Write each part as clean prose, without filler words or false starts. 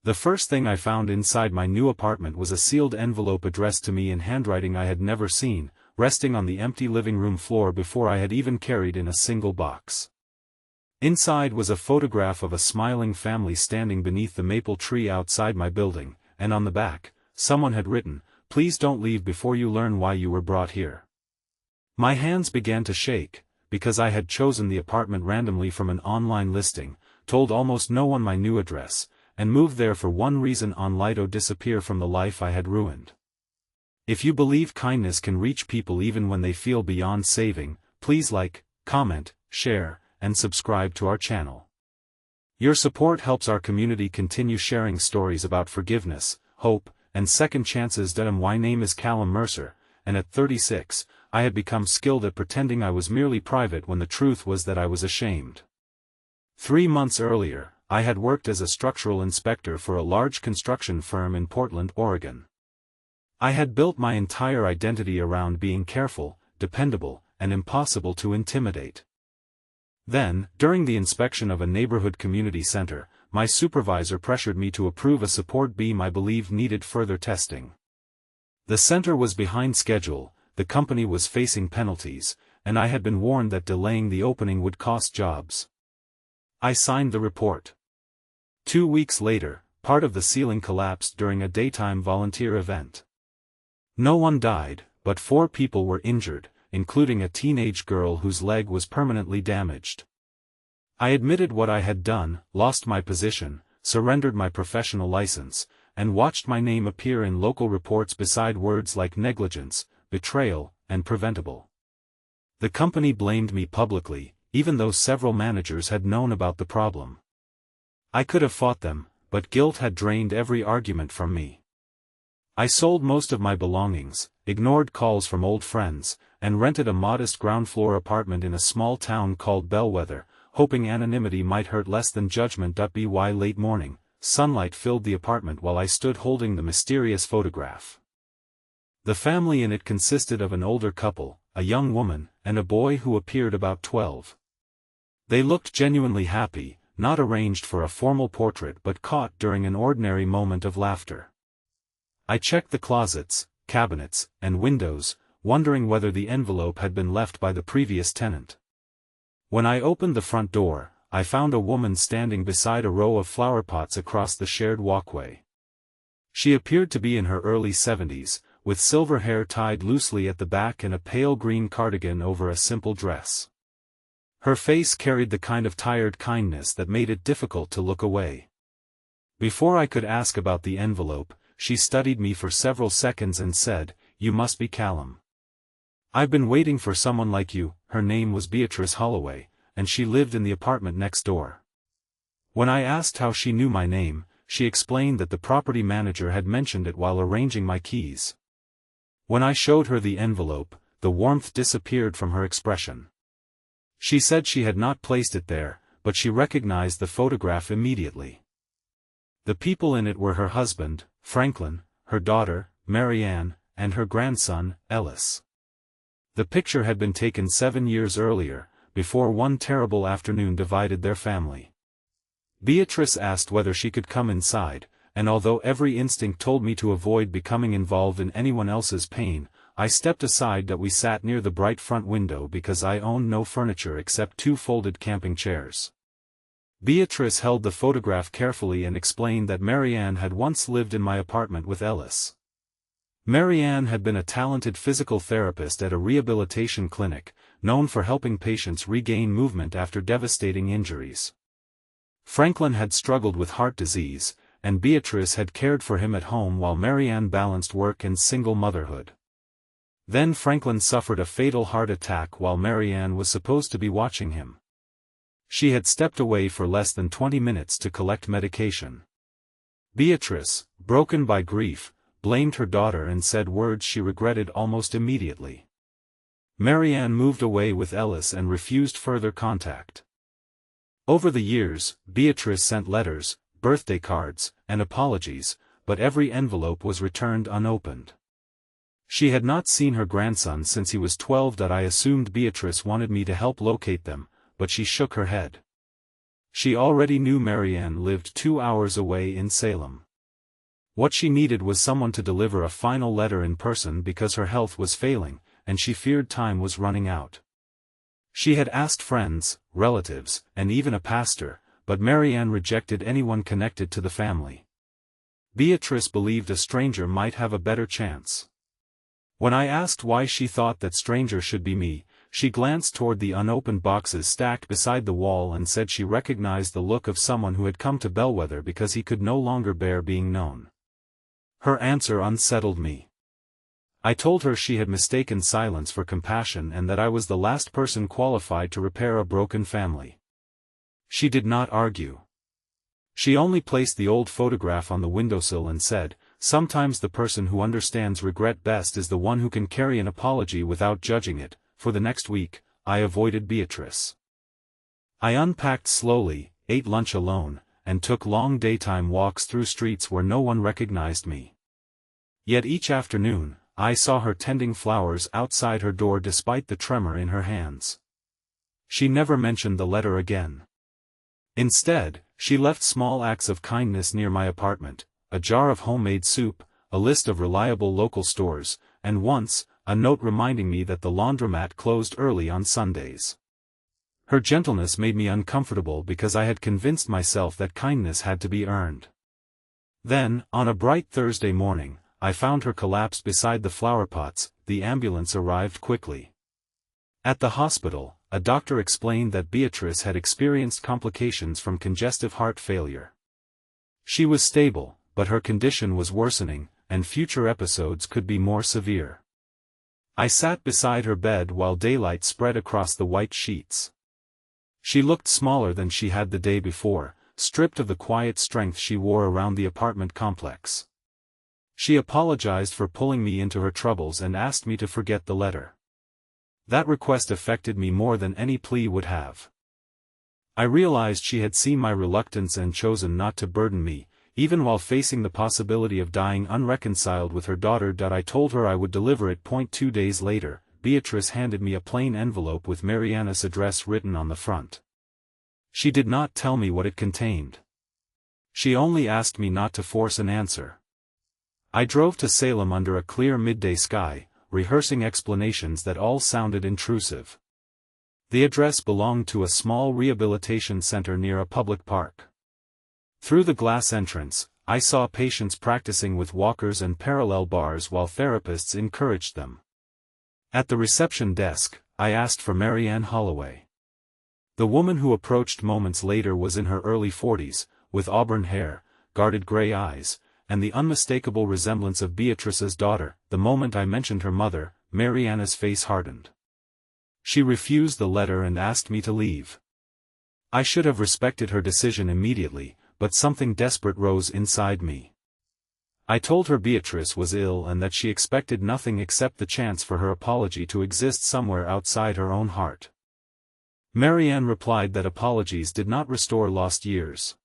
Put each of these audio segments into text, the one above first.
The first thing I found inside my new apartment was a sealed envelope addressed to me in handwriting I had never seen, resting on the empty living room floor before I had even carried in a single box. Inside was a photograph of a smiling family standing beneath the maple tree outside my building, and on the back, someone had written, "Please don't leave before you learn why you were brought here." My hands began to shake, because I had chosen the apartment randomly from an online listing, told almost no one my new address, and moved there for one reason: to disappear from the life I had ruined. If you believe kindness can reach people even when they feel beyond saving, please like, comment, share, and subscribe to our channel. Your support helps our community continue sharing stories about forgiveness, hope, and second chances. My name is Callum Mercer, and at 36, I had become skilled at pretending I was merely private when the truth was that I was ashamed. 3 months earlier, I had worked as a structural inspector for a large construction firm in Portland, Oregon. I had built my entire identity around being careful, dependable, and impossible to intimidate. Then, during the inspection of a neighborhood community center, my supervisor pressured me to approve a support beam I believed needed further testing. The center was behind schedule, the company was facing penalties, and I had been warned that delaying the opening would cost jobs. I signed the report. 2 weeks later, part of the ceiling collapsed during a daytime volunteer event. No one died, but 4 people were injured, including a teenage girl whose leg was permanently damaged. I admitted what I had done, lost my position, surrendered my professional license, and watched my name appear in local reports beside words like negligence, betrayal, and preventable. The company blamed me publicly, even though several managers had known about the problem. I could have fought them, but guilt had drained every argument from me. I sold most of my belongings, ignored calls from old friends, and rented a modest ground-floor apartment in a small town called Bellwether, hoping anonymity might hurt less than judgment. By late morning, sunlight filled the apartment while I stood holding the mysterious photograph. The family in it consisted of an older couple, a young woman, and a boy who appeared about 12. They looked genuinely happy, not arranged for a formal portrait but caught during an ordinary moment of laughter. I checked the closets, cabinets, and windows, wondering whether the envelope had been left by the previous tenant. When I opened the front door, I found a woman standing beside a row of flower pots across the shared walkway. She appeared to be in her early 70s, with silver hair tied loosely at the back and a pale green cardigan over a simple dress. Her face carried the kind of tired kindness that made it difficult to look away. Before I could ask about the envelope, she studied me for several seconds and said, "You must be Callum. I've been waiting for someone like you." Her name was Beatrice Holloway, and she lived in the apartment next door. When I asked how she knew my name, she explained that the property manager had mentioned it while arranging my keys. When I showed her the envelope, the warmth disappeared from her expression. She said she had not placed it there, but she recognized the photograph immediately. The people in it were her husband, Franklin, her daughter, Marianne, and her grandson, Ellis. The picture had been taken 7 years earlier, before one terrible afternoon divided their family. Beatrice asked whether she could come inside, and although every instinct told me to avoid becoming involved in anyone else's pain, I stepped aside. We sat near the bright front window because I owned no furniture except 2 folded camping chairs. Beatrice held the photograph carefully and explained that Marianne had once lived in my apartment with Ellis. Marianne had been a talented physical therapist at a rehabilitation clinic, known for helping patients regain movement after devastating injuries. Franklin had struggled with heart disease, and Beatrice had cared for him at home while Marianne balanced work and single motherhood. Then Franklin suffered a fatal heart attack while Marianne was supposed to be watching him. She had stepped away for less than 20 minutes to collect medication. Beatrice, broken by grief, blamed her daughter and said words she regretted almost immediately. Marianne moved away with Ellis and refused further contact. Over the years, Beatrice sent letters, birthday cards, and apologies, but every envelope was returned unopened. She had not seen her grandson since he was 12. I assumed Beatrice wanted me to help locate them, but she shook her head. She already knew Marianne lived 2 hours away in Salem. What she needed was someone to deliver a final letter in person because her health was failing, and she feared time was running out. She had asked friends, relatives, and even a pastor, but Marianne rejected anyone connected to the family. Beatrice believed a stranger might have a better chance. When I asked why she thought that stranger should be me, she glanced toward the unopened boxes stacked beside the wall and said she recognized the look of someone who had come to Bellwether because he could no longer bear being known. Her answer unsettled me. I told her she had mistaken silence for compassion and that I was the last person qualified to repair a broken family. She did not argue. She only placed the old photograph on the windowsill and said, "Sometimes the person who understands regret best is the one who can carry an apology without judging it." For the next week, I avoided Beatrice. I unpacked slowly, ate lunch alone, and took long daytime walks through streets where no one recognized me. Yet each afternoon, I saw her tending flowers outside her door despite the tremor in her hands. She never mentioned the letter again. Instead, she left small acts of kindness near my apartment, a jar of homemade soup, a list of reliable local stores, and once, a note reminding me that the laundromat closed early on Sundays. Her gentleness made me uncomfortable because I had convinced myself that kindness had to be earned. Then, on a bright Thursday morning, I found her collapsed beside the flower pots. The ambulance arrived quickly. At the hospital, a doctor explained that Beatrice had experienced complications from congestive heart failure. She was stable, but her condition was worsening, and future episodes could be more severe. I sat beside her bed while daylight spread across the white sheets. She looked smaller than she had the day before, stripped of the quiet strength she wore around the apartment complex. She apologized for pulling me into her troubles and asked me to forget the letter. That request affected me more than any plea would have. I realized she had seen my reluctance and chosen not to burden me, even while facing the possibility of dying unreconciled with her daughter. I told her I would deliver it. 2 days later, Beatrice handed me a plain envelope with Marianne's address written on the front. She did not tell me what it contained. She only asked me not to force an answer. I drove to Salem under a clear midday sky, rehearsing explanations that all sounded intrusive. The address belonged to a small rehabilitation center near a public park. Through the glass entrance, I saw patients practicing with walkers and parallel bars while therapists encouraged them. At the reception desk, I asked for Marianne Holloway. The woman who approached moments later was in her early 40s, with auburn hair, guarded gray eyes, and the unmistakable resemblance of Beatrice's daughter. The moment I mentioned her mother, Marianne's face hardened. She refused the letter and asked me to leave. I should have respected her decision immediately, but something desperate rose inside me. I told her Beatrice was ill and that she expected nothing except the chance for her apology to exist somewhere outside her own heart. Marianne replied that apologies did not restore lost years.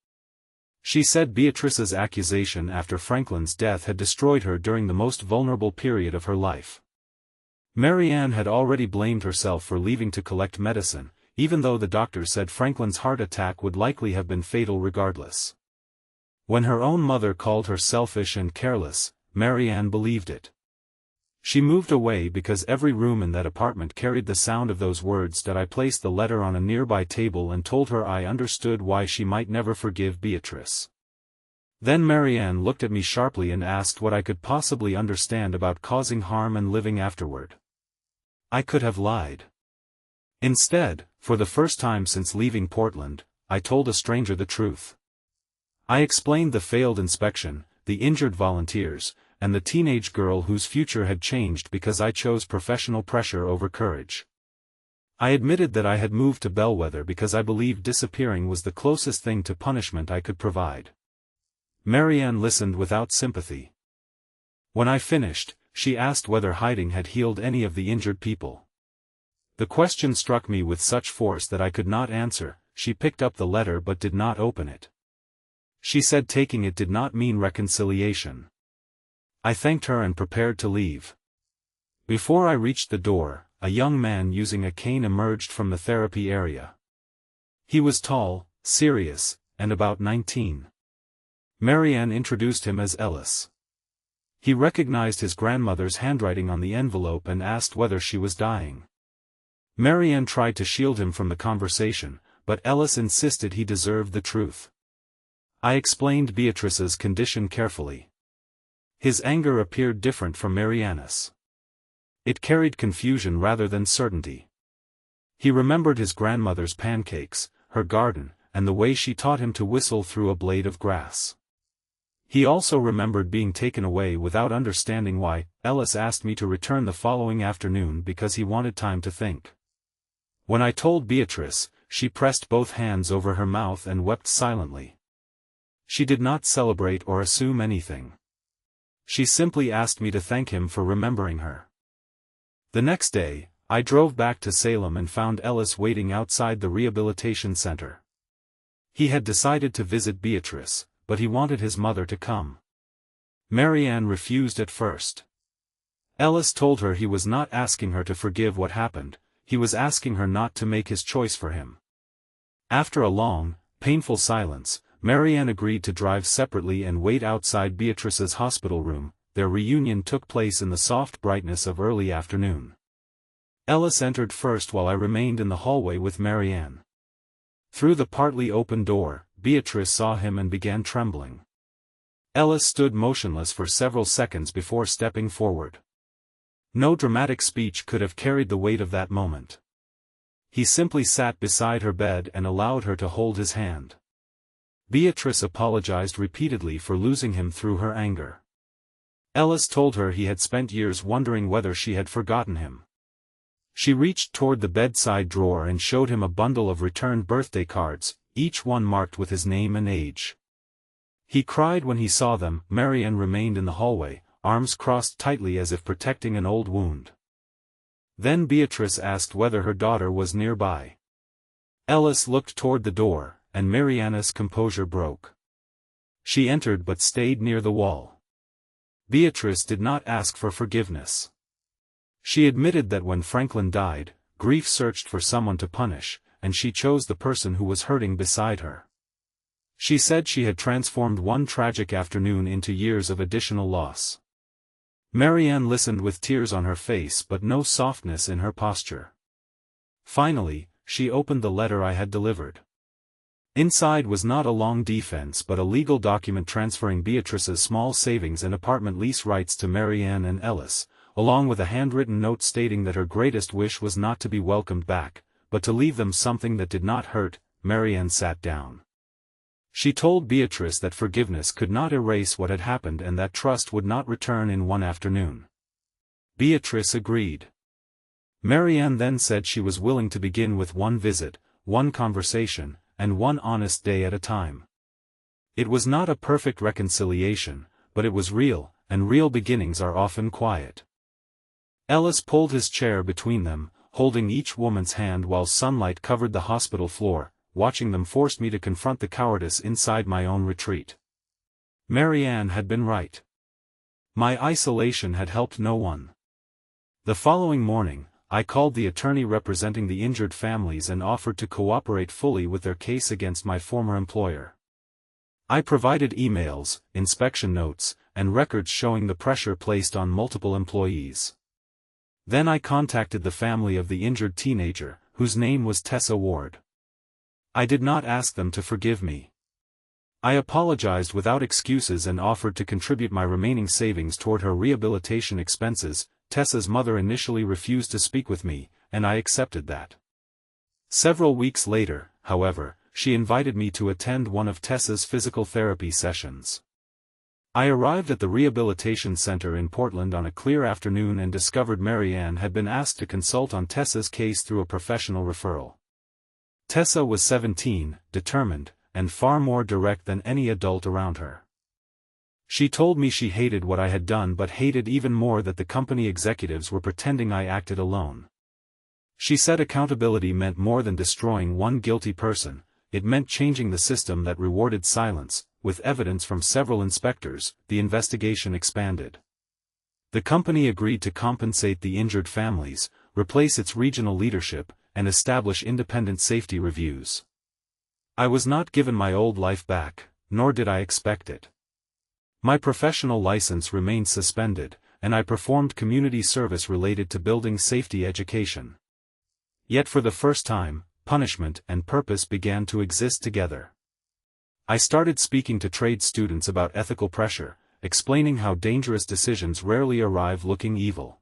She said Beatrice's accusation after Franklin's death had destroyed her during the most vulnerable period of her life. Marianne had already blamed herself for leaving to collect medicine, even though the doctor said Franklin's heart attack would likely have been fatal regardless. When her own mother called her selfish and careless, Marianne believed it. She moved away because every room in that apartment carried the sound of those words. I placed the letter on a nearby table and told her I understood why she might never forgive Beatrice. Then Marianne looked at me sharply and asked what I could possibly understand about causing harm and living afterward. I could have lied. Instead, for the first time since leaving Portland, I told a stranger the truth. I explained the failed inspection, the injured volunteers, and the teenage girl whose future had changed because I chose professional pressure over courage. I admitted that I had moved to Bellwether because I believed disappearing was the closest thing to punishment I could provide. Marianne listened without sympathy. When I finished, she asked whether hiding had healed any of the injured people. The question struck me with such force that I could not answer. She picked up the letter but did not open it. She said taking it did not mean reconciliation. I thanked her and prepared to leave. Before I reached the door, a young man using a cane emerged from the therapy area. He was tall, serious, and about 19. Marianne introduced him as Ellis. He recognized his grandmother's handwriting on the envelope and asked whether she was dying. Marianne tried to shield him from the conversation, but Ellis insisted he deserved the truth. I explained Beatrice's condition carefully. His anger appeared different from Marianne's. It carried confusion rather than certainty. He remembered his grandmother's pancakes, her garden, and the way she taught him to whistle through a blade of grass. He also remembered being taken away without understanding why. Ellis asked me to return the following afternoon because he wanted time to think. When I told Beatrice, she pressed both hands over her mouth and wept silently. She did not celebrate or assume anything. She simply asked me to thank him for remembering her. The next day, I drove back to Salem and found Ellis waiting outside the rehabilitation center. He had decided to visit Beatrice, but he wanted his mother to come. Marianne refused at first. Ellis told her he was not asking her to forgive what happened, he was asking her not to make his choice for him. After a long, painful silence, Marianne agreed to drive separately and wait outside Beatrice's hospital room. Their reunion took place in the soft brightness of early afternoon. Ellis entered first while I remained in the hallway with Marianne. Through the partly open door, Beatrice saw him and began trembling. Ellis stood motionless for several seconds before stepping forward. No dramatic speech could have carried the weight of that moment. He simply sat beside her bed and allowed her to hold his hand. Beatrice apologized repeatedly for losing him through her anger. Ellis told her he had spent years wondering whether she had forgotten him. She reached toward the bedside drawer and showed him a bundle of returned birthday cards, each one marked with his name and age. He cried when he saw them. Marianne remained in the hallway, arms crossed tightly as if protecting an old wound. Then Beatrice asked whether her daughter was nearby. Ellis looked toward the door, and Marianne's composure broke. She entered but stayed near the wall. Beatrice did not ask for forgiveness. She admitted that when Franklin died, grief searched for someone to punish, and she chose the person who was hurting beside her. She said she had transformed one tragic afternoon into years of additional loss. Marianne listened with tears on her face but no softness in her posture. Finally, she opened the letter I had delivered. Inside was not a long defense but a legal document transferring Beatrice's small savings and apartment lease rights to Marianne and Ellis, along with a handwritten note stating that her greatest wish was not to be welcomed back, but to leave them something that did not hurt. Marianne sat down. She told Beatrice that forgiveness could not erase what had happened and that trust would not return in one afternoon. Beatrice agreed. Marianne then said she was willing to begin with one visit, one conversation, and one honest day at a time. It was not a perfect reconciliation, but it was real, and real beginnings are often quiet. Ellis pulled his chair between them, holding each woman's hand while sunlight covered the hospital floor. Watching them forced me to confront the cowardice inside my own retreat. Marianne had been right. My isolation had helped no one. The following morning, I called the attorney representing the injured families and offered to cooperate fully with their case against my former employer. I provided emails, inspection notes, and records showing the pressure placed on multiple employees. Then I contacted the family of the injured teenager, whose name was Tessa Ward. I did not ask them to forgive me. I apologized without excuses and offered to contribute my remaining savings toward her rehabilitation expenses. Tessa's mother initially refused to speak with me, and I accepted that. Several weeks later, however, she invited me to attend one of Tessa's physical therapy sessions. I arrived at the rehabilitation center in Portland on a clear afternoon and discovered Marianne had been asked to consult on Tessa's case through a professional referral. Tessa was 17, determined, and far more direct than any adult around her. She told me she hated what I had done but hated even more that the company executives were pretending I acted alone. She said accountability meant more than destroying one guilty person, it meant changing the system that rewarded silence. With evidence from several inspectors, the investigation expanded. The company agreed to compensate the injured families, replace its regional leadership, and establish independent safety reviews. I was not given my old life back, nor did I expect it. My professional license remained suspended, and I performed community service related to building safety education. Yet for the first time, punishment and purpose began to exist together. I started speaking to trade students about ethical pressure, explaining how dangerous decisions rarely arrive looking evil.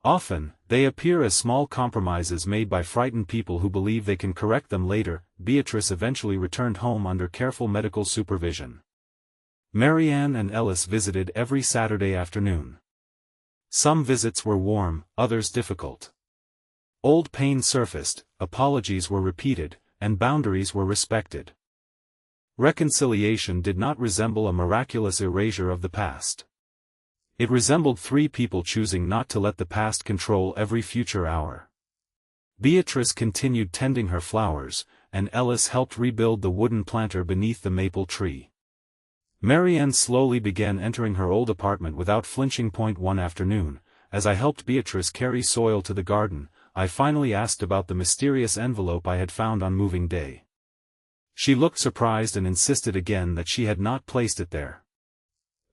Often, they appear as small compromises made by frightened people who believe they can correct them later. Beatrice eventually returned home under careful medical supervision. Marianne and Ellis visited every Saturday afternoon. Some visits were warm, others difficult. Old pain surfaced, apologies were repeated, and boundaries were respected. Reconciliation did not resemble a miraculous erasure of the past. It resembled three people choosing not to let the past control every future hour. Beatrice continued tending her flowers, and Ellis helped rebuild the wooden planter beneath the maple tree. Marianne slowly began entering her old apartment without flinching. One afternoon, as I helped Beatrice carry soil to the garden, I finally asked about the mysterious envelope I had found on moving day. She looked surprised and insisted again that she had not placed it there.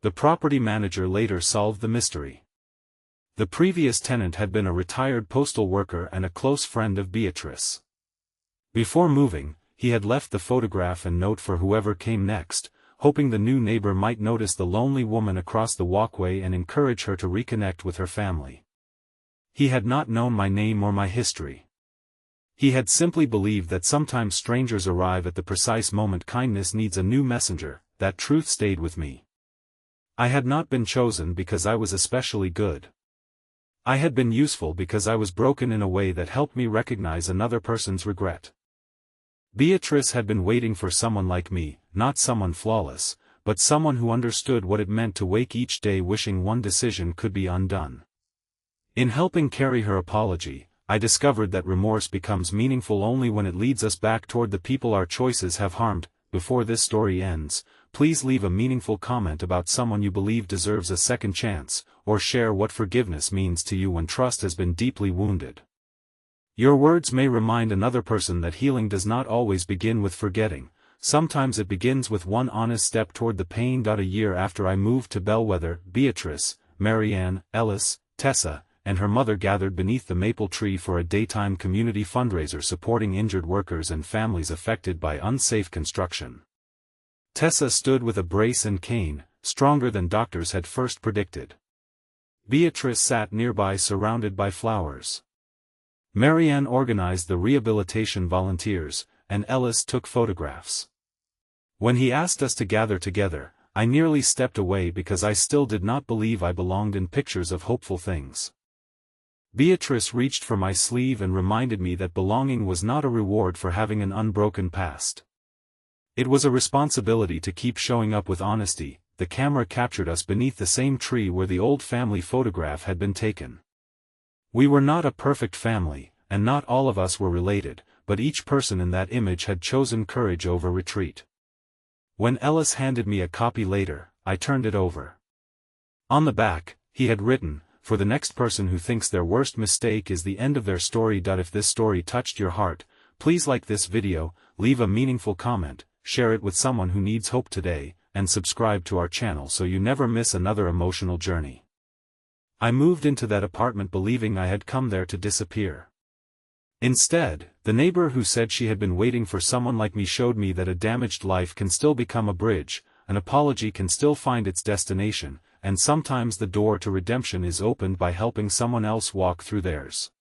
The property manager later solved the mystery. The previous tenant had been a retired postal worker and a close friend of Beatrice. Before moving, he had left the photograph and note for whoever came next, hoping the new neighbor might notice the lonely woman across the walkway and encourage her to reconnect with her family. He had not known my name or my history. He had simply believed that sometimes strangers arrive at the precise moment kindness needs a new messenger. That truth stayed with me. I had not been chosen because I was especially good. I had been useful because I was broken in a way that helped me recognize another person's regret. Beatrice had been waiting for someone like me, not someone flawless, but someone who understood what it meant to wake each day wishing one decision could be undone. In helping carry her apology, I discovered that remorse becomes meaningful only when it leads us back toward the people our choices have harmed. Before this story ends, please leave a meaningful comment about someone you believe deserves a second chance, or share what forgiveness means to you when trust has been deeply wounded. Your words may remind another person that healing does not always begin with forgetting. Sometimes it begins with one honest step toward the pain. A year after I moved to Bellwether, Beatrice, Marianne, Ellis, Tessa, and her mother gathered beneath the maple tree for a daytime community fundraiser supporting injured workers and families affected by unsafe construction. Tessa stood with a brace and cane, stronger than doctors had first predicted. Beatrice sat nearby surrounded by flowers. Marianne organized the rehabilitation volunteers, and Ellis took photographs. When he asked us to gather together, I nearly stepped away because I still did not believe I belonged in pictures of hopeful things. Beatrice reached for my sleeve and reminded me that belonging was not a reward for having an unbroken past. It was a responsibility to keep showing up with honesty. The camera captured us beneath the same tree where the old family photograph had been taken. We were not a perfect family, and not all of us were related, but each person in that image had chosen courage over retreat. When Ellis handed me a copy later, I turned it over. On the back, he had written, "For the next person who thinks their worst mistake is the end of their story." If this story touched your heart, please like this video, leave a meaningful comment, share it with someone who needs hope today, and subscribe to our channel so you never miss another emotional journey. I moved into that apartment believing I had come there to disappear. Instead, the neighbor who said she had been waiting for someone like me showed me that a damaged life can still become a bridge, an apology can still find its destination, and sometimes the door to redemption is opened by helping someone else walk through theirs.